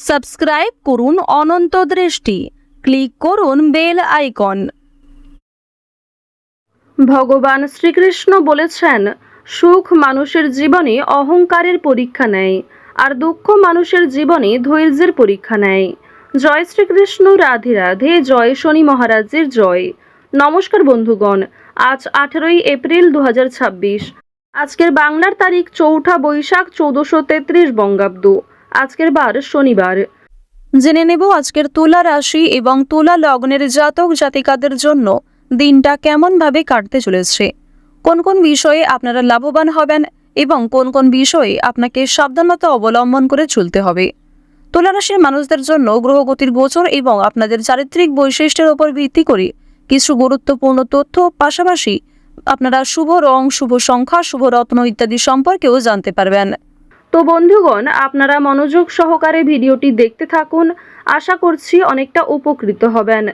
Subscribe করুন অনন্ত দৃষ্টি, click করুন বেল আইকন। ভগবান শ্রীকৃষ্ণ বলেছেন, সুখ মানুষের জীবনে অহংকারের পরীক্ষা নেয়, আর দুঃখ মানুষের জীবনে ধৈর্যের পরীক্ষা নেয়। জয় শ্রীকৃষ্ণ, রাধে রাধে, জয় শনি মহারাজের জয়। নমস্কার বন্ধুগণ, আজ 18ই এপ্রিল 2026। আজকের বাংলার তারিখ 4 বৈশাখ 1433 বঙ্গাব্দ। আজকের বার শনিবার। জেনে নেব আজকের তুলা রাশি এবং তুলা লগ্নের জাতক জাতিকাদের জন্য দিনটা কেমনভাবে কাটতে চলেছে, কোন কোন বিষয়ে আপনারা লাভবান হবেন এবং কোন কোন বিষয়ে আপনাকে সাবধানতা অবলম্বন করে চলতে হবে। তুলা রাশির মানুষদের জন্য গ্রহগতির গোচর এবং আপনাদের চারিত্রিক বৈশিষ্ট্যের উপর ভিত্তি করে কিছু গুরুত্বপূর্ণ তথ্য, পাশাপাশি আপনারা শুভ রং, শুভ সংখ্যা, শুভ রত্ন ইত্যাদি সম্পর্কেও জানতে পারবেন। তো বন্ধুগণ, আপনারা মনোযোগ সহকারে ভিডিওটি দেখতে থাকুন। আশা করছি অনেকটা উপকৃত হবেন।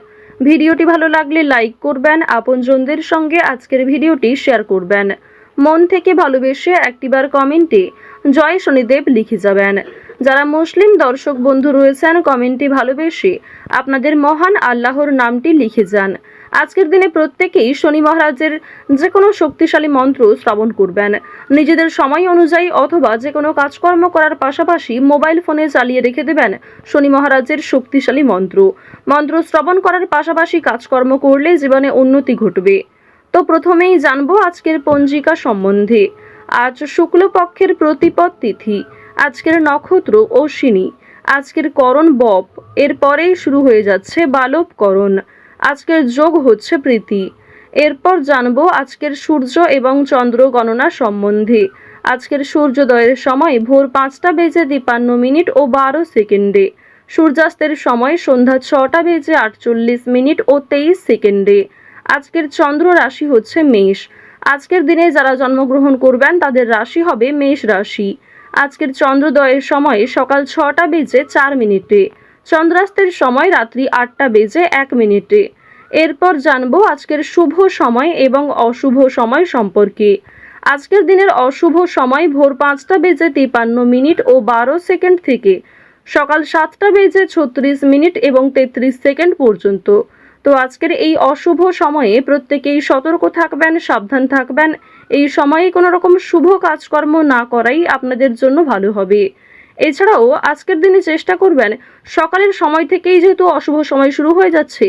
ভিডিওটি ভালো লাগলে লাইক করবেন, আপনজনদের সঙ্গে আজকের ভিডিওটি শেয়ার করবেন। মন থেকে ভালোবেসে একটিবার কমেন্টে জয় শনিদেব লিখে যাবেন। যারা মুসলিম দর্শক বন্ধু রয়েছেন, কমেন্টে ভালোবেসে আপনাদের মহান আল্লাহর নামটি লিখে যান। আজকের দিনে প্রত্যেকেই শনি মহারাজের যে কোনো শক্তিশালী মন্ত্র শ্রবণ করবেন। নিজেদের সময় অনুযায়ী অথবা যে কোনো কাজকর্ম করার পাশাপাশি মোবাইল ফোনে চালিয়ে রেখে দেবেন শনি মহারাজের শক্তিশালী মন্ত্র। মন্ত্র শ্রবণ করার পাশাপাশি কাজকর্ম করলে জীবনে উন্নতি ঘটবে। তো প্রথমেই জানবো আজকের পঞ্জিকা সম্বন্ধে। আজ শুক্লপক্ষের প্রতিপদ তিথি, আজকের নক্ষত্র অশ্বিনী, আজকের করণ বপ, এরপরেই শুরু হয়ে যাচ্ছে বালবকরণ। আজকের যোগ হচ্ছে প্রীতি। এরপর জানবো আজকের সূর্য এবং চন্দ্র গণনা সম্বন্ধে। আজকের সূর্যোদয়ের সময় ভোর 5:53 ও 12 সেকেন্ডে, সূর্যাস্তের সময় সন্ধ্যা 6:48 ও 23 সেকেন্ডে। আজকের চন্দ্র রাশি হচ্ছে মেষ। আজকের দিনে যারা জন্মগ্রহণ করবেন তাদের রাশি হবে মেষ রাশি। আজকের চন্দ্রোদয়ের সময় সকাল 6:04, চন্দ্রাস্তের সময় রাত্রি 8:01। এরপর জানবো আজকের শুভ সময় এবং অশুভ সময় সম্পর্কে। আজকের দিনের অশুভ সময় ভোর 5:53 ও 12 সেকেন্ড থেকে সকাল 7:36 এবং 33 সেকেন্ড পর্যন্ত। তো আজকের এই অশুভ সময়ে প্রত্যেকেই সতর্ক থাকবেন, সাবধান থাকবেন। এই সময়ে কোনো রকম শুভ কাজকর্ম না করাই আপনাদের জন্য ভালো হবে। এছাড়াও আজকের দিনে চেষ্টা করবেন সকালের সময় থেকেই, যেহেতু অশুভ সময় শুরু হয়ে যাচ্ছে,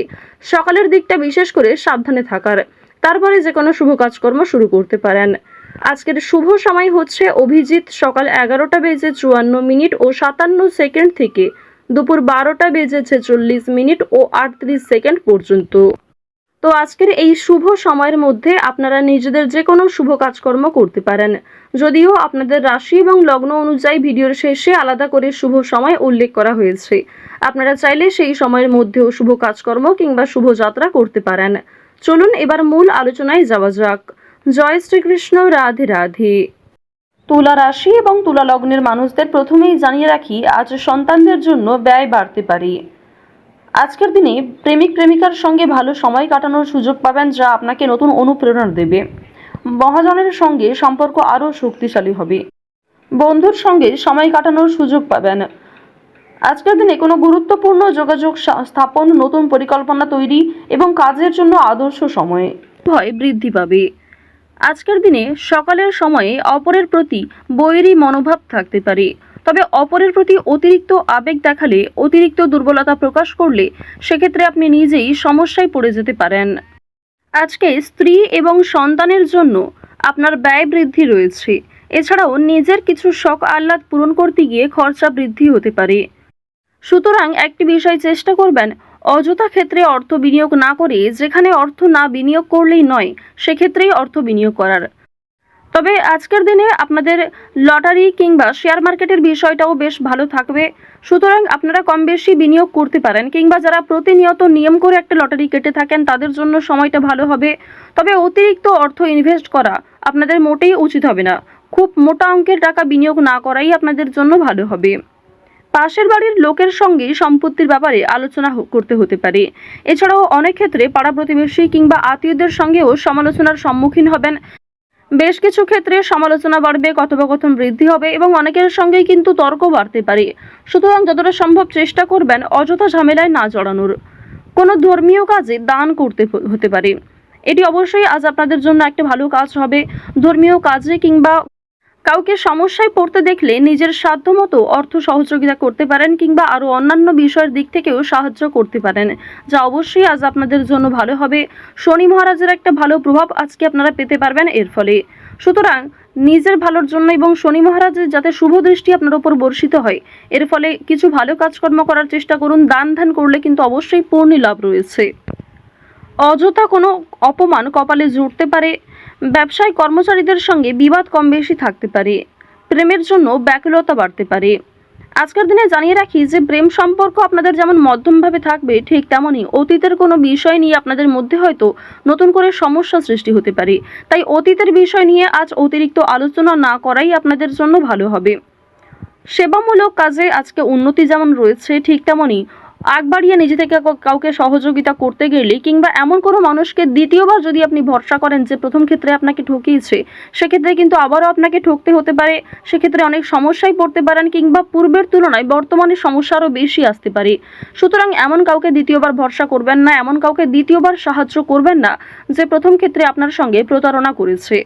সকালের দিকটা বিশেষ করে সাবধানে থাকার, তারপরে যে কোনো শুভ কাজকর্ম শুরু করতে পারেন। আজকের শুভ সময় হচ্ছে অভিজিৎ সকাল 11:54 ও 57 সেকেন্ড থেকে দুপুর 12:46 ও 38 সেকেন্ড পর্যন্ত। তো আজকের এই শুভ সময়ের মধ্যে আপনারা নিজেদের যে কোনো শুভ কাজকর্ম করতে পারেন। যদিও আপনাদের রাশি এবং লগ্ন অনুযায়ী ভিডিওর শেষে আলাদা করে শুভ সময় উল্লেখ করা হয়েছে, আপনারা চাইলে সেই সময়ের মধ্যেও শুভ কাজকর্ম কিংবা শুভ যাত্রা করতে পারেন। চলুন এবার মূল আলোচনায় যাওয়া যাক। জয় শ্রীকৃষ্ণ, রাধে রাধে। তুলা রাশি এবং তুলা লগ্নের মানুষদের প্রথমেই জানিয়ে রাখি, আজ সন্তানদের জন্য ব্যয় বাড়তে পারে। আজকের দিনে প্রেমিক প্রেমিকার সঙ্গে ভালো সময় কাটানোর সুযোগ পাবেন, যা আপনাকে নতুন অনুপ্রেরণা দেবে। মহাজনের সঙ্গে সম্পর্ক আরও শক্তিশালী হবে। বন্ধুর সঙ্গে সময় কাটানোর সুযোগ পাবেন। আজকের দিনে কোনো গুরুত্বপূর্ণ যোগাযোগ স্থাপন, নতুন পরিকল্পনা তৈরি এবং কাজের জন্য আদর্শ সময় ভয় বৃদ্ধি পাবে। আজকের দিনে সকালের সময়ে অপরের প্রতি বৈরী মনোভাব থাকতে পারে, তবে অপরের প্রতি অতিরিক্ত আবেগ দেখালে, অতিরিক্ত দুর্বলতা প্রকাশ করলে সেক্ষেত্রে আপনি নিজেই সমস্যায় পড়ে যেতে পারেন। আজকে স্ত্রী এবং সন্তানের জন্য আপনার ব্যয় বৃদ্ধি রয়েছে। এছাড়াও নিজের কিছু শখ আহ্লাদ পূরণ করতে গিয়ে খরচা বৃদ্ধি হতে পারে। সুতরাং একটি বিষয় চেষ্টা করবেন, অযথা ক্ষেত্রে অর্থ বিনিয়োগ না করে যেখানে অর্থ না বিনিয়োগ করলেই নয় সেক্ষেত্রেই অর্থ বিনিয়োগ করার। তবে আজকের দিনে আপনাদের লটারি কিংবা শেয়ার মার্কেটের বিষয়টাও বেশ ভালো থাকবে। সুতরাং আপনারা কম বেশি বিনিয়োগ করতে পারেন, কিংবা যারা প্রতিনিয়ত নিয়ম করে একটা লটারি কেটে থাকেন তাদের জন্য সময়টা ভালো হবে। তবে অতিরিক্ত অর্থ ইনভেস্ট করা আপনাদের মোটেই উচিত হবে না। খুব মোটা অঙ্কের টাকা বিনিয়োগ না করাই আপনাদের জন্য ভালো হবে। পাশের বাড়ির লোকের সঙ্গে সম্পত্তির ব্যাপারে আলোচনা করতে হতে পারে। এছাড়াও অনেক ক্ষেত্রে পাড়া প্রতিবেশী কিংবা আত্মীয়দের সঙ্গেও সমালোচনার সম্মুখীন হবেন। বেশ কিছু ক্ষেত্রে সমালোচনা বাড়বে, কথোপকথন বৃদ্ধি হবে এবং অনেকের সঙ্গেই কিন্তু তর্ক বাড়তে পারে। সুতরাং যতটা সম্ভব চেষ্টা করবেন অযথা ঝামেলায় না জড়ানোর। কোনো ধর্মীয় কাজে দান করতে হতে পারে, এটি অবশ্যই আজ আপনাদের জন্য একটা ভালো কাজ হবে। ধর্মীয় কাজে কিংবা কাউকে সমস্যায় পড়তে দেখলে নিজের সাধ্যমতো অর্থ সহযোগিতা করতে পারেন কিংবা আরও অন্যান্য বিষয়ের দিক থেকেও সাহায্য করতে পারেন, যা অবশ্যই আজ আপনাদের জন্য ভালো হবে। শনি মহারাজের একটা ভালো প্রভাব আজকে আপনারা পেতে পারবেন এর ফলে। সুতরাং নিজের ভালোর জন্য এবং শনি মহারাজের যাতে শুভ দৃষ্টি আপনার উপর বর্ষিত হয়, এর ফলে কিছু ভালো কাজকর্ম করার চেষ্টা করুন। দান ধ্যান করলে কিন্তু অবশ্যই পূর্ণ লাভ রয়েছে। অযথা কোনো অপমান কপালে জুটতে পারে। ব্যবসায় কর্মচারীদের সঙ্গে বিবাদ কম বেশি থাকতে পারে। প্রেমের জন্য ব্যাকুলতা বাড়তে পারে। আজকের দিনে জানিয়ে রাখি যে প্রেম সম্পর্ক আপনাদের যেমন মধ্যমভাবে থাকবে, ঠিক তেমনই অতীতের কোনো বিষয় নিয়ে আপনাদের মধ্যে হয়তো নতুন করে সমস্যা সৃষ্টি হতে পারে। তাই অতীতের বিষয় নিয়ে আজ অতিরিক্ত আলোচনা না করাই আপনাদের জন্য ভালো হবে। সেবামূলক কাজে আজকে উন্নতি যেমন রয়েছে, ঠিক তেমনই আগ বাড়িয়ে নিজে থেকে কাউকে সহযোগিতা করতে গেলে কিংবা এমন কোনো মানুষকে দ্বিতীয়বার যদি আপনি ভরসা করেন যে প্রথম ক্ষেত্রে আপনাকে ঠকিয়েছে, সেক্ষেত্রে কিন্তু আবারও আপনাকে ঠকতে হতে পারে। সেক্ষেত্রে অনেক সমস্যায় পড়তে পারেন কিংবা পূর্বের তুলনায় বর্তমানে সমস্যা আরও বেশি আসতে পারে। সুতরাং এমন কাউকে দ্বিতীয়বার ভরসা করবেন না, এমন কাউকে দ্বিতীয়বার সাহায্য করবেন না যে প্রথম ক্ষেত্রে আপনার সঙ্গে প্রতারণা করেছে।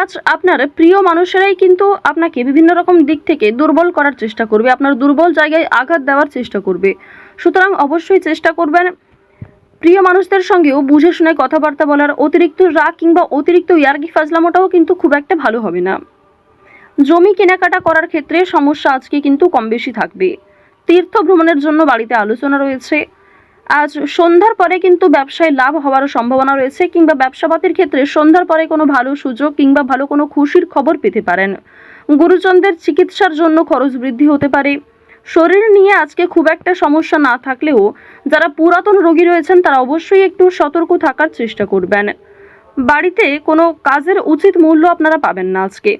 আজ আপনার প্রিয় মানুষেরাই কিন্তু আপনাকে বিভিন্ন রকম দিক থেকে দুর্বল করার চেষ্টা করবে, আপনার দুর্বল জায়গায় আঘাত দেওয়ার চেষ্টা করবে। সুতরাং অবশ্যই চেষ্টা করবেন প্রিয় মানুষদের সঙ্গেও বুঝে শুনে কথাবার্তা বলার। অতিরিক্ত রাগ কিংবা অতিরিক্ত ইয়ার্কি ফাজলামোটাও কিন্তু খুব একটা ভালো হবে না। জমি কেনাকাটা করার ক্ষেত্রে সমস্যা আজকে কিন্তু কম বেশি থাকবে। তীর্থ ভ্রমণের জন্য বাড়িতে আলোচনা রয়েছে। আজ সন্ধ্যার পরে কিন্তু ব্যবসায় লাভ হওয়ার সম্ভাবনা রয়েছে কিংবা ব্যবসাপাতির ক্ষেত্রে সন্ধ্যার পরে কোনো ভালো সুযোগ কিংবা ভালো কোনো খুশির খবর পেতে পারেন। গুরুজনদের চিকিৎসার জন্য খরচ বৃদ্ধি হতে পারে। শরীর নিয়ে আজকে খুব একটা সমস্যা না থাকলেও যারা পুরাতন রোগী রয়েছেন তারা অবশ্যই একটু সতর্ক থাকার চেষ্টা করবেন। বাড়িতে কোনো কাজের উচিত মূল্য আপনারা পাবেন না আজকে।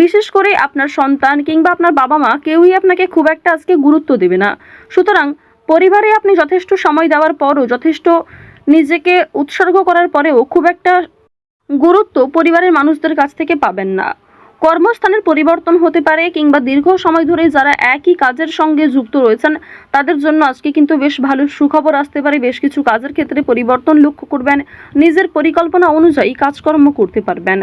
বিশেষ করে আপনার সন্তান কিংবা আপনার বাবা মা কেউই আপনাকে খুব একটা আজকে গুরুত্ব দেবে না। সুতরাং পরিবারে আপনি যথেষ্ট সময় দেওয়ার পরও, যথেষ্ট নিজেকে উৎসর্গ করার পরেও খুব একটা গুরুত্ব পরিবারের মানুষদের কাছ থেকে পাবেন না। কর্মস্থানের পরিবর্তন হতে পারে কিংবা দীর্ঘ সময় ধরে যারা একই কাজের সঙ্গে যুক্ত রয়েছেন তাদের জন্য আজকে কিন্তু বেশ ভালো সুখবর আসতে পারে। বেশ কিছু কাজের ক্ষেত্রে পরিবর্তন লক্ষ্য করবেন। নিজের পরিকল্পনা অনুযায়ী কাজকর্ম করতে পারবেন।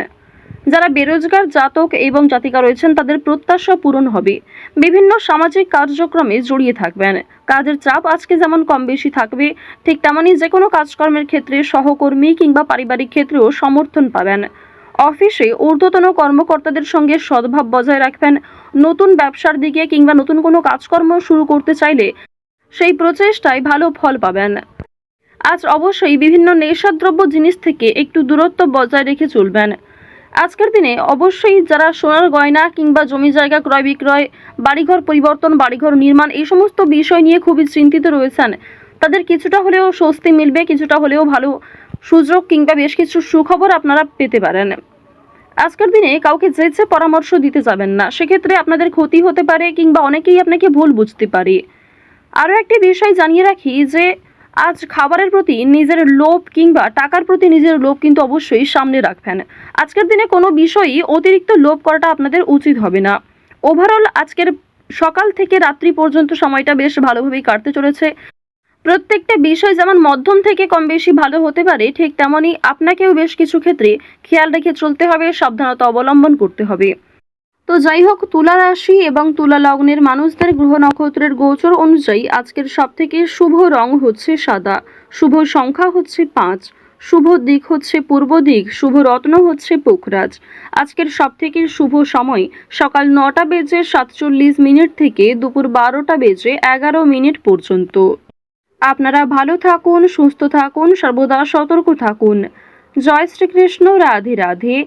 যারা বেরোজগার জাতক এবং জাতিকা রয়েছেন তাদের প্রত্যাশা পূরণ হবে। বিভিন্ন সামাজিক কার্যক্রমে জড়িয়ে থাকবেন। কাজের চাপ আজকে যেমন কম বেশি থাকবে, ঠিক তেমনই যে কোনো কাজকর্মের ক্ষেত্রে সহকর্মী কিংবা পারিবারিক ক্ষেত্রেও সমর্থন পাবেন। অফিসে ঊর্ধ্বতন কর্মকর্তাদের সঙ্গে সদ্ভাব বজায় রাখবেন। নতুন ব্যবসার দিকে কিংবা নতুন কোনো কাজকর্ম শুরু করতে চাইলে সেই প্রচেষ্টায় ভালো ফল পাবেন। আজ অবশ্যই বিভিন্ন নেশাদ্রব্য জিনিস থেকে একটু দূরত্ব বজায় রেখে চলবেন। আজকের দিনে অবশ্যই যারা সোনার গয়না কিংবা জমি জায়গা ক্রয় বিক্রয়, বাড়িঘর পরিবর্তন, বাড়িঘর নির্মাণ এই সমস্ত বিষয় নিয়ে খুবই চিন্তিত রয়েছেন, তাদের কিছুটা হলেও স্বস্তি মিলবে, কিছুটা হলেও ভালো সুযোগ কিংবা বেশ কিছু সুখবর আপনারা পেতে পারেন। আজকের দিনে কাউকে যেচে পরামর্শ দিতে যাবেন না, সেক্ষেত্রে আপনাদের ক্ষতি হতে পারে কিংবা অনেকেই আপনাকে ভুল বুঝতে পারে। আরও একটি বিষয় জানিয়ে রাখি যে আজ খাবারের প্রতি নিজের লোভ কিংবা টাকার প্রতি নিজের লোভ কিন্তু অবশ্যই সামনে রাখবেন। আজকের দিনে কোনো বিষয়ই অতিরিক্ত লোভ করাটা আপনাদের উচিত হবে না। ওভারঅল আজকের সকাল থেকে রাত্রি পর্যন্ত সময়টা বেশ ভালোভাবেই কাটতে চলেছে। প্রত্যেকটা বিষয় যেমন মধ্যম থেকে কম বেশি ভালো হতে পারে, ঠিক তেমনই আপনাকেও বেশ কিছু ক্ষেত্রে খেয়াল রেখে চলতে হবে, সাবধানতা অবলম্বন করতে হবে। তো যাই হোক, তুলা রাশি এবং তুলা লগ্নের মানুষদের গ্রহ নক্ষত্রের গোচর অনুযায়ী আজকের সবথেকে শুভ রং হচ্ছে সাদা, শুভ সংখ্যা হচ্ছে 5, শুভ দিক হচ্ছে পূর্ব দিক, শুভ রত্ন হচ্ছে পোখরাজ। আজকের সবথেকে শুভ সময় সকাল 9:47 থেকে দুপুর 12:11 পর্যন্ত। আপনারা ভালো থাকুন, সুস্থ থাকুন, সর্বদা সতর্ক থাকুন। জয় শ্রীকৃষ্ণ। রাধে রাধে।